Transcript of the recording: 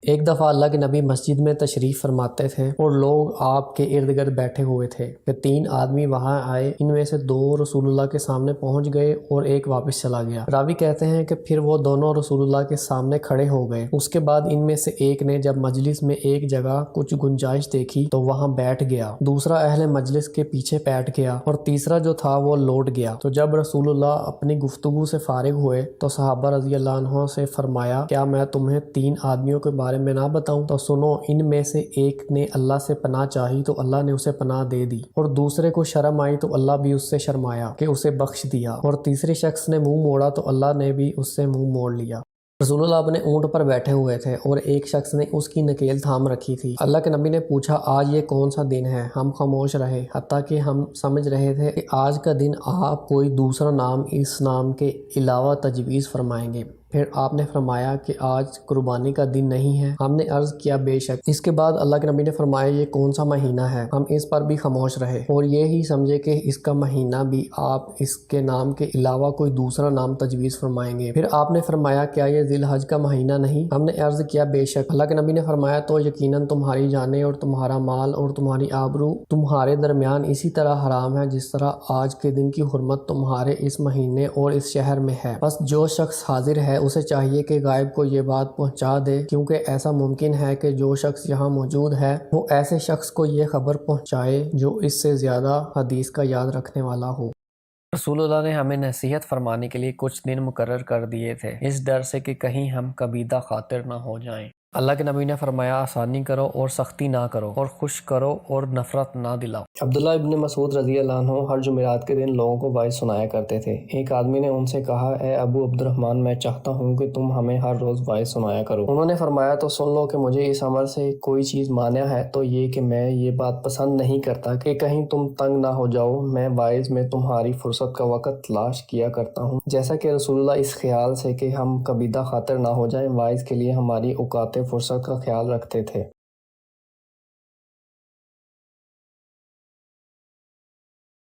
ایک دفعہ اللہ کے نبی مسجد میں تشریف فرماتے تھے اور لوگ آپ کے ارد گرد بیٹھے ہوئے تھے کہ 3 آدمی وہاں آئے، ان میں سے 2 رسول اللہ کے سامنے پہنچ گئے اور ایک واپس چلا گیا۔ راوی کہتے ہیں کہ پھر وہ دونوں رسول اللہ کے سامنے کھڑے ہو گئے۔ اس کے بعد ان میں سے ایک نے جب مجلس میں ایک جگہ کچھ گنجائش دیکھی تو وہاں بیٹھ گیا، دوسرا اہل مجلس کے پیچھے بیٹھ گیا اور تیسرا جو تھا وہ لوٹ گیا۔ تو جب رسول اللہ اپنی گفتگو سے فارغ ہوئے تو صحابہ رضی اللہ عنہ سے فرمایا، کیا میں تمہیں 3 آدمیوں کے بارے میں نہ بتاؤں؟ تو سنو، ان میں سے ایک نے اللہ سے پناہ چاہی تو اللہ نے اسے پناہ دے دی، اور دوسرے کو شرم آئی تو اللہ بھی اس سے شرمایا کہ اسے بخش دیا، اور تیسرے شخص نے منہ موڑا تو اللہ نے بھی اس سے منہ موڑ لیا۔ رسول اللہ اپنے اونٹ پر بیٹھے ہوئے تھے اور ایک شخص نے اس کی نکیل تھام رکھی تھی۔ اللہ کے نبی نے پوچھا، آج یہ کون سا دن ہے؟ ہم خاموش رہے، حتیٰ کہ ہم سمجھ رہے تھے کہ آج کا دن آپ کوئی دوسرا نام اس نام کے علاوہ تجویز فرمائیں گے۔ پھر آپ نے فرمایا کہ آج قربانی کا دن نہیں ہے۔ ہم نے عرض کیا، بے شک۔ اس کے بعد اللہ کے نبی نے فرمایا، یہ کون سا مہینہ ہے؟ ہم اس پر بھی خاموش رہے اور یہی سمجھے کہ اس کا مہینہ بھی آپ اس کے نام کے علاوہ کوئی دوسرا نام تجویز فرمائیں گے۔ پھر آپ نے فرمایا، کیا یہ ذی الحج کا مہینہ نہیں؟ ہم نے عرض کیا، بے شک۔ اللہ کے نبی نے فرمایا، تو یقیناً تمہاری جانیں اور تمہارا مال اور تمہاری آبرو تمہارے درمیان اسی طرح حرام ہے جس طرح آج کے دن کی حرمت تمہارے اس مہینے اور اس شہر میں ہے۔ بس جو شخص حاضر ہے اسے چاہیے کہ غائب کو یہ بات پہنچا دے، کیونکہ ایسا ممکن ہے کہ جو شخص یہاں موجود ہے وہ ایسے شخص کو یہ خبر پہنچائے جو اس سے زیادہ حدیث کا یاد رکھنے والا ہو۔ رسول اللہ نے ہمیں نصیحت فرمانے کے لیے کچھ دن مقرر کر دیے تھے، اس ڈر سے کہ کہیں ہم کبیدہ خاطر نہ ہو جائیں۔ اللہ کے نبی نے فرمایا، آسانی کرو اور سختی نہ کرو، اور خوش کرو اور نفرت نہ دلاؤ۔ عبداللہ ابن مسعود رضی اللہ عنہ ہر جمعرات کے دن لوگوں کو وعظ سنایا کرتے تھے۔ ایک آدمی نے ان سے کہا، اے ابو عبد الرحمن، میں چاہتا ہوں کہ تم ہمیں ہر روز وعظ سنایا کرو۔ انہوں نے فرمایا، تو سن لو کہ مجھے اس عمل سے کوئی چیز مانع ہے تو یہ کہ میں یہ بات پسند نہیں کرتا کہ کہیں تم تنگ نہ ہو جاؤ۔ میں وعظ میں تمہاری فرصت کا وقت تلاش کیا کرتا ہوں، جیسا کہ رسول اللہ اس خیال سے کہ ہم کبیدہ خاطر نہ ہو جائیں وعظ کے لیے ہماری اوقات فرصت کا خیال رکھتے تھے۔